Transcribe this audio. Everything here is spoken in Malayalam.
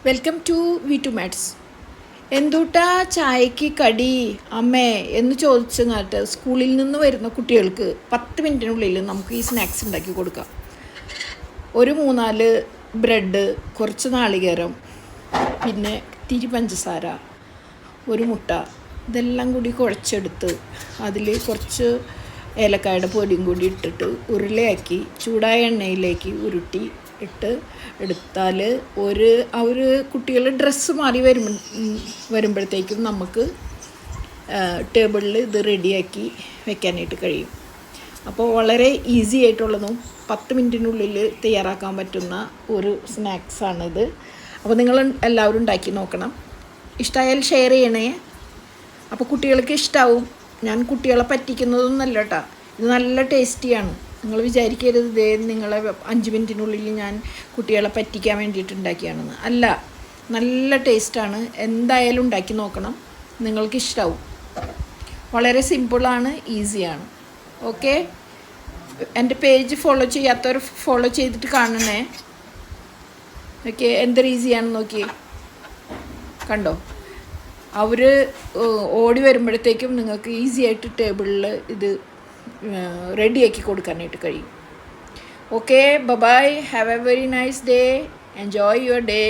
Welcome to V two mats. എന്തുട്ടാ ചായക്ക് കടി അമ്മേ എന്ന് ചോദിച്ചങ്ങാട്ട് സ്കൂളിൽ നിന്ന് വരുന്ന കുട്ടികൾക്ക് 10 മിനിറ്റിനുള്ളിൽ നമുക്ക് ഈ സ്നാക്സ് ഉണ്ടാക്കി കൊടുക്കാം. ഒരു 3-4 ബ്രെഡ്, കുറച്ച് നാളികേരം, പിന്നെ തിരി പഞ്ചസാര, ഒരു മുട്ട, ഇതെല്ലാം കൂടി കുഴച്ചെടുത്ത് അതിൽ കുറച്ച് ഏലക്കായുടെ പൊടിയും കൂടി ഇട്ടിട്ട് ഉരുളയാക്കി ചൂടായ എണ്ണയിലേക്ക് ഉരുട്ടി ഇട്ട് എടുത്താൽ ഒരു കുട്ടികൾ ഡ്രസ്സ് മാറി വരുമ്പോഴത്തേക്കും നമുക്ക് ടേബിളിൽ ഇത് റെഡിയാക്കി വെക്കാനായിട്ട് കഴിയും. അപ്പോൾ വളരെ ഈസി ആയിട്ടുള്ളതും 10 മിനിറ്റിനുള്ളിൽ തയ്യാറാക്കാൻ പറ്റുന്ന ഒരു സ്നാക്സാണിത്. അപ്പോൾ നിങ്ങൾ എല്ലാവരും ഉണ്ടാക്കി നോക്കണം. ഇഷ്ടമായാൽ ഷെയർ ചെയ്യണേ. അപ്പോൾ കുട്ടികൾക്ക് ഇഷ്ടമാവും. ഞാൻ കുട്ടികളെ പറ്റിക്കുന്നതൊന്നുമല്ല കേട്ടോ, ഇത് നല്ല ടേസ്റ്റിയാണ്. നിങ്ങൾ വിചാരിക്കരുത് ഇതേ നിങ്ങളെ 5 മിനിറ്റിനുള്ളിൽ ഞാൻ കുട്ടികളെ പറ്റിക്കാൻ വേണ്ടിയിട്ട് ഉണ്ടാക്കിയാണെന്ന്. അല്ല, നല്ല ടേസ്റ്റാണ്. എന്തായാലും ഉണ്ടാക്കി നോക്കണം, നിങ്ങൾക്ക് ഇഷ്ടമാവും. വളരെ സിമ്പിളാണ്, ഈസിയാണ്. ഓക്കെ, എൻ്റെ പേജ് ഫോളോ ചെയ്യാത്തവർ ഫോളോ ചെയ്തിട്ട് കാണണേ. ഓക്കെ, എന്തൊരു ഈസിയാണെന്ന് നോക്കിയേ, കണ്ടോ? അവർ ഓടി വരുമ്പോഴത്തേക്കും നിങ്ങൾക്ക് ഈസി ആയിട്ട് ടേബിളിൽ ഇത് റെഡിയാക്കി കൊടുക്കാനായിട്ട് കഴിയും. Okay, bye, have a very nice day, enjoy your day.